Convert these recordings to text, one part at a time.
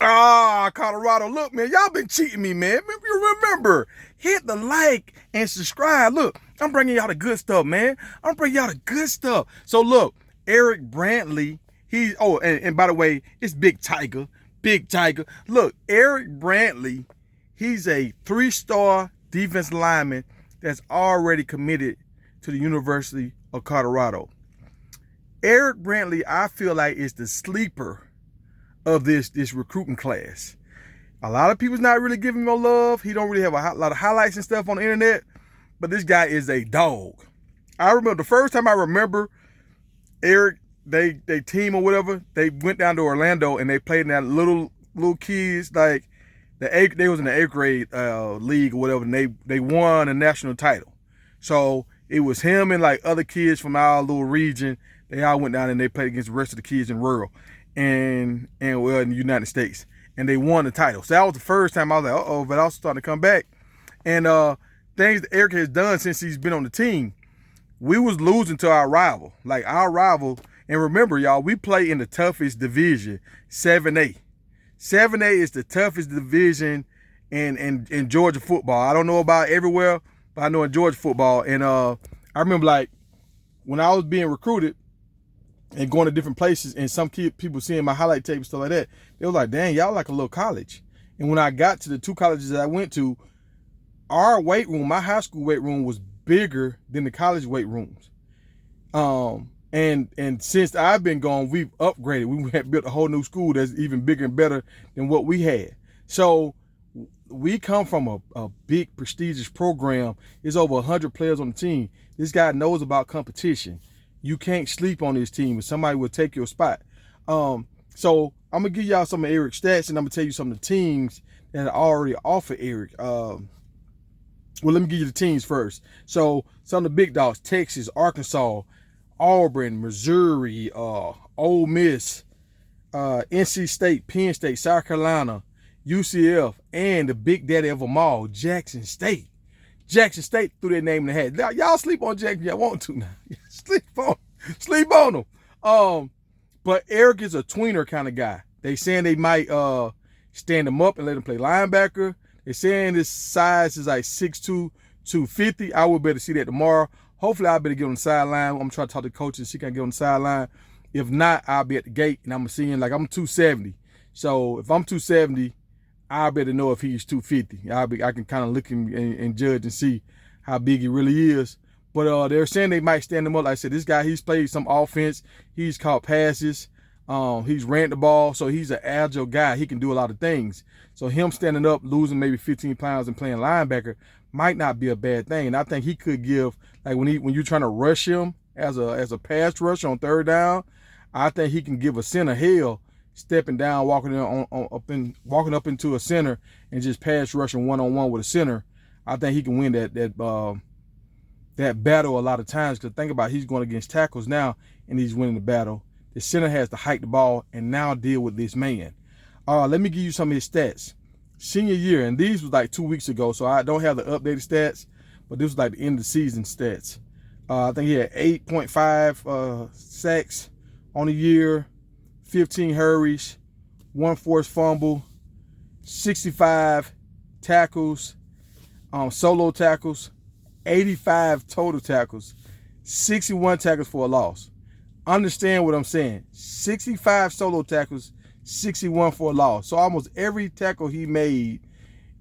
Ah, Colorado. Look, man, y'all been cheating me, man. You remember, hit the like and subscribe. Look, I'm bringing y'all the good stuff, man. I'm bringing y'all the good stuff. So look, Eric Brantley, and by the way, it's Big Tiger. Big Tiger. Look, Eric Brantley, he's a 3-star defense lineman that's already committed to the University of Colorado. Eric Brantley, I feel like, is the sleeper of this recruiting class. A lot of people's not really giving him no love. He don't really have a lot of highlights and stuff on the internet, but this guy is a dog. I remember the first time I remember Eric, they team or whatever, they went down to Orlando and they played in that little kids, like they was in the 8th grade league or whatever, and they won a national title. So it was him and like other kids from our little region. They all went down and they played against the rest of the kids in rural and well, in the United States, and they won the title. So that was the first time I was like, but I was starting to come back. And things that Eric has done since he's been on the team, we was losing to our rival. Like our rival, and remember, y'all, we play in the toughest division, 7A. 7A is the toughest division in Georgia football. I don't know about everywhere, but I know in Georgia football. And I remember, like, when I was being recruited and going to different places, and some people seeing my highlight tape and stuff like that, they were like, dang, y'all like a little college. And when I got to the 2 colleges that I went to, our weight room, my high school weight room, was bigger than the college weight rooms. And since I've been gone, we've upgraded. We have built a whole new school that's even bigger and better than what we had. So we come from a big, prestigious program. There's over 100 players on the team. This guy knows about competition. You can't sleep on this team, and somebody will take your spot. So I'm going to give y'all some of Eric's stats, and I'm going to tell you some of the teams that are already offered Eric. Well, let me give you the teams first. So some of the big dogs: Texas, Arkansas, Auburn, Missouri, Ole Miss, NC State, Penn State, South Carolina, UCF, and the big daddy of them all, Jackson State. Jackson State threw their name in the hat. Now, y'all sleep on Jackson if y'all want to now. Sleep on them. But Eric is a tweener kind of guy. They saying they might stand him up and let him play linebacker. They're saying his size is like 6'2", 250. I will better see that tomorrow. Hopefully, I'll better get on the sideline. I'm trying to talk to the coach and see if I can get on the sideline. If not, I'll be at the gate, and I'm going to see him. Like, I'm 270. So if I'm 270, I better know if he's 250. I can kind of look and judge and see how big he really is. But they're saying they might stand him up. Like I said, this guy, he's played some offense. He's caught passes. He's ran the ball. So he's an agile guy. He can do a lot of things. So him standing up, losing maybe 15 pounds and playing linebacker might not be a bad thing. And I think he could give, like when you're trying to rush him as a pass rush on 3rd down, I think he can give a center hell stepping down, walking up into a center and just pass rushing one-on-one with a center. I think he can win that battle a lot of times, because think about it, he's going against tackles now and he's winning the battle. The center has to hike the ball and now deal with this man. Let me give you some of his stats. Senior year, and these was like 2 weeks ago, so I don't have the updated stats, but this was like the end of the season stats. I think he had 8.5 sacks on the year, 15 hurries, 1 forced fumble, 65 tackles, solo tackles, 85 total tackles, 61 tackles for a loss. Understand what I'm saying? 65 solo tackles, 61 for a loss. So almost every tackle he made,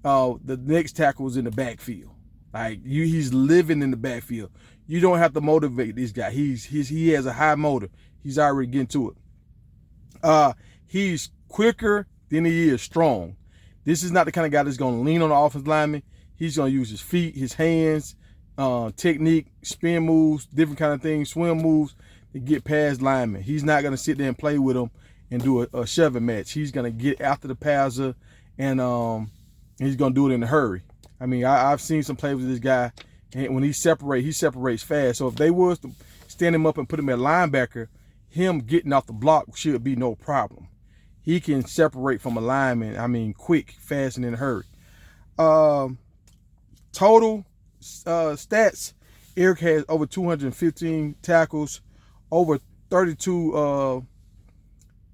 the next tackle was in the backfield. Like he's living in the backfield. You don't have to motivate this guy. He has a high motor. He's already getting to it. He's quicker than he is strong. This is not the kind of guy that's going to lean on the offensive lineman. He's going to use his feet, his hands, technique, spin moves, different kind of things, swim moves to get past linemen. He's not going to sit there and play with them and do a shoving match. He's going to get after the passer, and he's going to do it in a hurry. I mean, I've seen some plays with this guy, and when he separates fast. So if they was to stand him up and put him at linebacker, him getting off the block should be no problem. He can separate from a lineman, I mean, quick, fast, and in a hurry. Total stats, Eric has over 215 tackles, over 32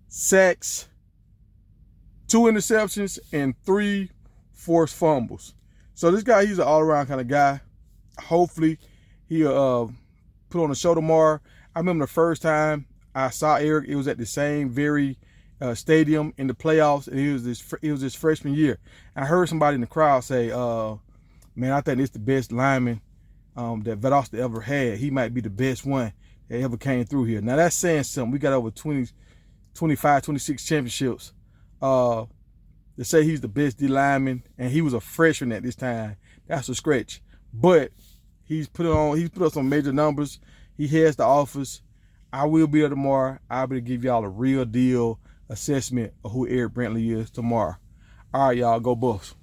sacks, 2 interceptions and 3 forced fumbles. So this guy, he's an all-around kind of guy. Hopefully, he'll put on a show tomorrow. I remember the first time I saw Eric, it was at the same very stadium in the playoffs, and it was his freshman year. I heard somebody in the crowd say, man, I think this is the best lineman that Valdosta ever had. He might be the best one that ever came through here. Now, that's saying something. We got over 20, 25, 26 championships. To say he's the best D lineman, and he was a freshman at this time, that's a stretch. But he's put up some major numbers. He has the offers. I will be there tomorrow. I'll be able to give y'all a real deal assessment of who Eric Brantley is tomorrow. All right, y'all, go Buffs.